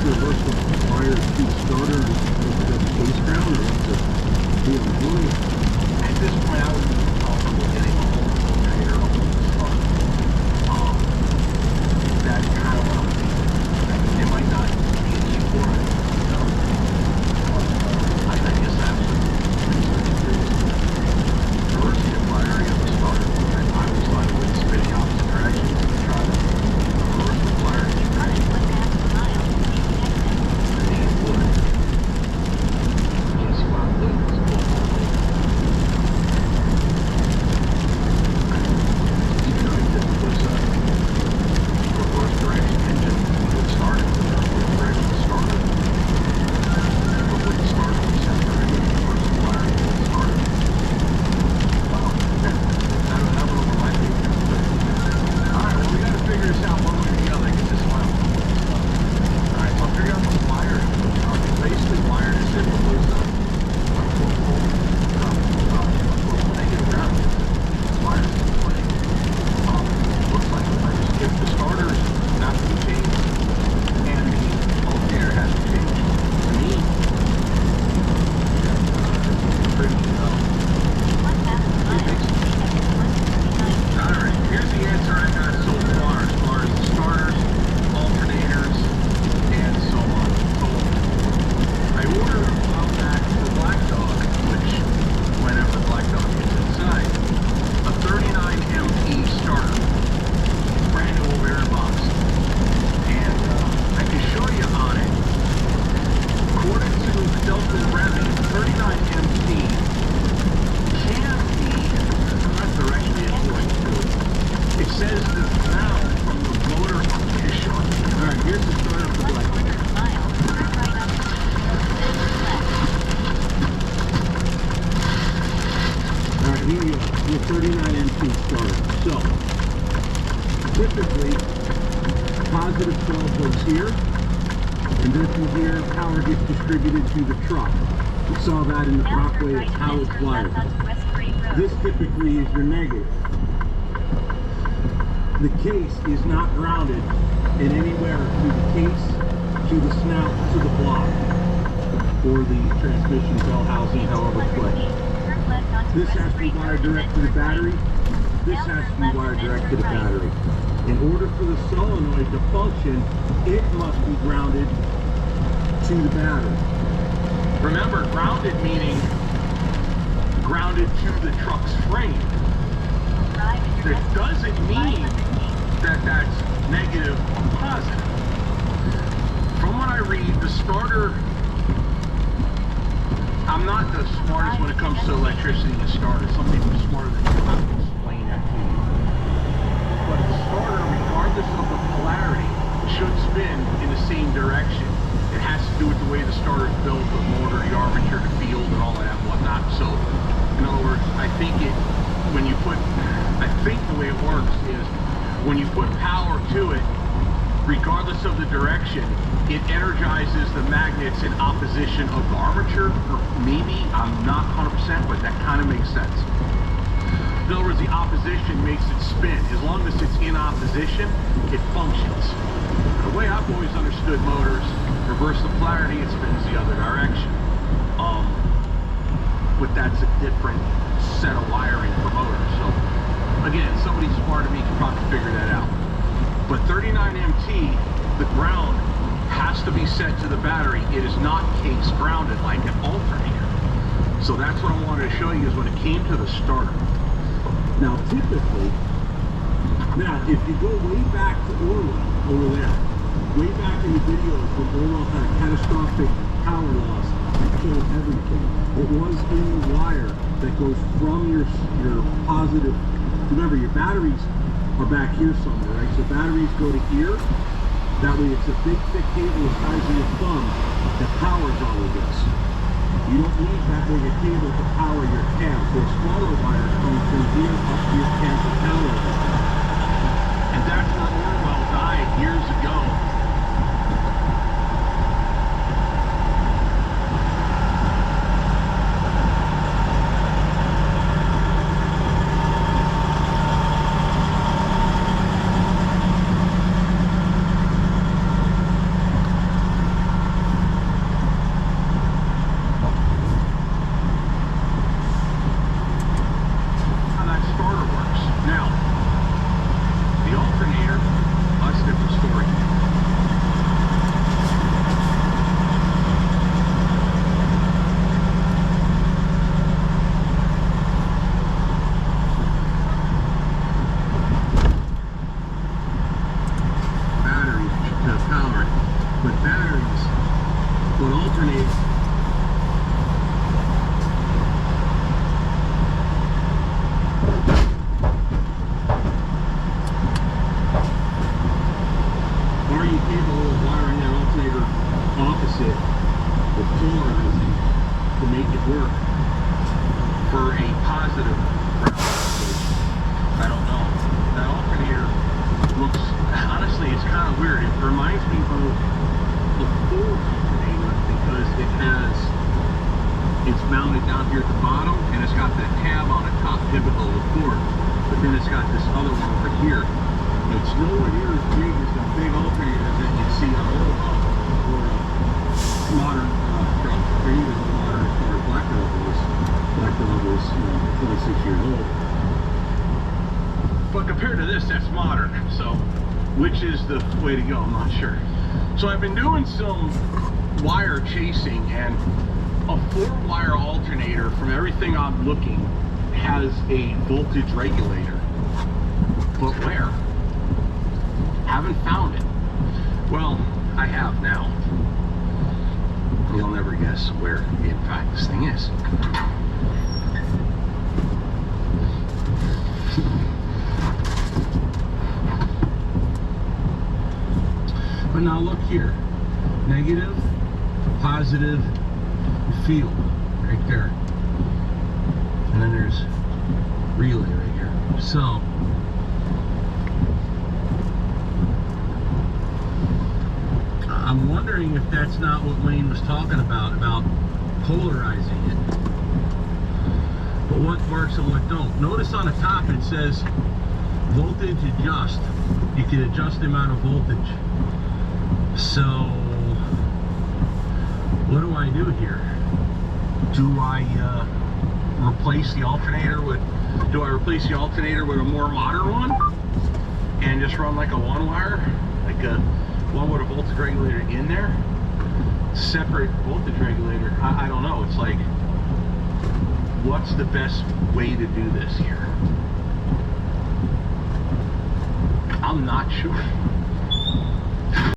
reverse the wire to starter and look at the case ground, or what's the deal? At this point, I would be comfortable getting a whole rotator on the start. That's kind of what I'm thinking. It might not be an E4, I guess that would reversing the firing of the starter. I was like with spinning opposite directions to try to reverse the firing. The 39M2 starter. So, typically, positive 12 goes here, and this is where power gets distributed to the truck. We saw that in the Brockway of how it's wired. This typically is your negative. The case is not grounded in anywhere to the case, to the snout, to the block, or the transmission bell housing, however it's placed. This has to be wired direct to the battery. This has to be wired direct to the battery. In order for the solenoid to function, it must be grounded to the battery. Remember, grounded meaning grounded to the truck's frame. It doesn't mean that that's negative or positive. From what I read, the starter, I'm not the smartest when it comes to electricity and starters. Some people are smarter than me. I can explain that to you. But the starter, regardless of the polarity, should spin in the same direction. It has to do with the way the starter is built, the motor, the armature, the field, and all that and whatnot. So, in other words, I think the way it works is when you put power to it, regardless of the direction, it energizes the magnets in opposition of the armature, or maybe, I'm not 100%, but that kind of makes sense. In other words, the opposition makes it spin. As long as it's in opposition, it functions. The way I've always understood motors, reverse the polarity, it spins the other direction. But that's a different set of wiring for motors. So, again, somebody smarter than me can probably figure that out. But 39MT, the ground has to be set to the battery. It is not case grounded like an alternator. So that's what I wanted to show you is when it came to the starter. Now typically, if you go way back to Orwell, over there, way back in the videos when Orwell had a catastrophic power loss that killed everything, it was in the wire that goes from your positive. Remember, your batteries are back here somewhere, right? So batteries go to here. That way it's a big, thick cable the size of your thumb that powers all of this. You don't need that big a cable to power your cam. So a smaller wire comes from here up to your cam to power everything. And that's where Orwell died years ago. positive ground voltage. I don't know. That alternator looks, honestly, it's kind of weird. It reminds me of the Ford alternator because it's mounted down here at the bottom and it's got the tab on the top, typical of the Ford. But then it's got this other one over here. It's nowhere near as big as the big alternators that you see on old or modern trucks, or even the modern as far as Black Dog was. Black Dog was 26 years old. But compared to this, that's modern. So, which is the way to go? I'm not sure. So I've been doing some wire chasing, and a 4-wire alternator, from everything I'm looking, has a voltage regulator. But where? Haven't found it. Well, I have now. You'll never guess where, in fact, this thing is. But now look here. Negative, positive, field right there. And then there's relay right here. So I'm wondering if that's not what Wayne was talking about polarizing it. But what works and what don't. Notice on the top it says voltage adjust. You can adjust the amount of voltage. So what do I do here? Do I replace the alternator with a more modern one and just run like a 1-wire, like a one with a voltage regulator in there, separate voltage regulator? I don't know. It's like, what's the best way to do this here? I'm not sure.